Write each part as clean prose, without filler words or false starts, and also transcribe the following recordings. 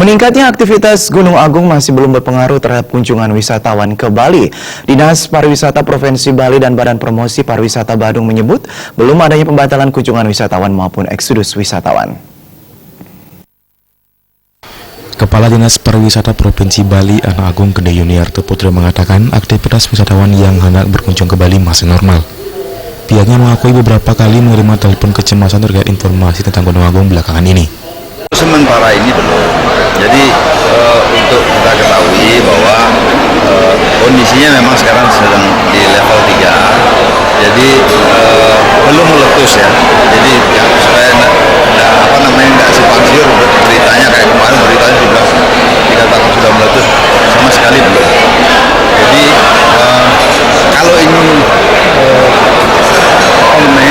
Meningkatnya aktivitas Gunung Agung masih belum berpengaruh terhadap kunjungan wisatawan ke Bali. Dinas Pariwisata Provinsi Bali dan Badan Promosi Pariwisata Badung menyebut belum adanya pembatalan kunjungan wisatawan maupun eksodus wisatawan. Kepala Dinas Pariwisata Provinsi Bali, Ana Agung Gede Yuniarto Putra mengatakan aktivitas wisatawan yang hendak berkunjung ke Bali masih normal. Pihaknya mengakui beberapa kali menerima telepon kecemasan terkait informasi tentang Gunung Agung belakangan ini. Sementara ini belum. Jadi untuk kita ketahui bahwa kondisinya memang sekarang sedang di level 3. Jadi belum meletus ya. Jadi ya, supaya nggak simpang siur beritanya kayak kemarin beritanya juga dikatakan sudah meletus, sama sekali belum. Jadi kalau ini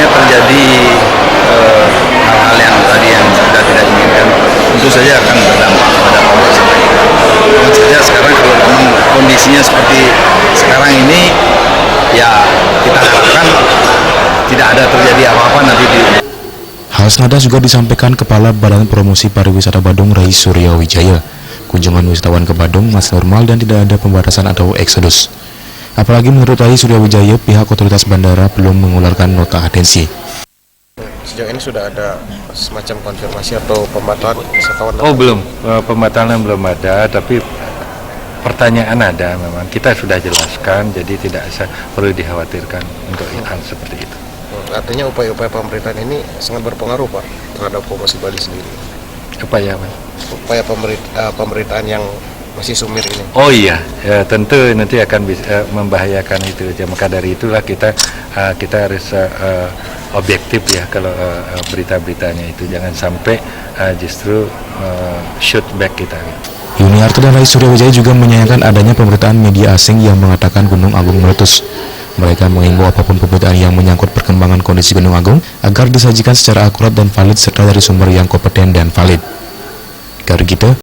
terjadi hal-hal yang tadi yang kita tidak inginkan, tentu saja akan berdampak pada pariwisata kita. Namun saja sekarang kalau memang kondisinya seperti sekarang ini, ya kita harapkan tidak ada terjadi apa-apa nanti di. Hal senada juga disampaikan Kepala Badan Promosi Pariwisata Badung Rai Surya Wijaya. Kunjungan wisatawan ke Badung masih normal dan tidak ada pembatasan atau eksodus. Apalagi menurut Rai Surya Wijaya, pihak otoritas bandara belum mengeluarkan nota atensi. Sejauh ini sudah ada semacam konfirmasi atau pembatalan wisatawan? Oh belum, pembatalan belum ada, tapi pertanyaan ada memang. Kita sudah jelaskan, jadi tidak perlu dikhawatirkan untuk hal seperti itu. Artinya upaya-upaya pemerintahan ini sangat berpengaruh, Pak, terhadap promosi Bali sendiri. Upaya apa? Upaya pemerintahan yang masih sumir ini. Oh iya, ya, tentu nanti akan bisa membahayakan itu. Ya, maka dari itulah kita harus objektif ya kalau berita-beritanya itu, jangan sampai justru shoot back kita. Yuniarto dan Rai Surya Wijaya juga menyayangkan adanya pemberitaan media asing yang mengatakan Gunung Agung meletus. Mereka mengimbau apapun pemberitaan yang menyangkut perkembangan kondisi Gunung Agung agar disajikan secara akurat dan valid serta dari sumber yang kompeten dan valid. Karena gitu,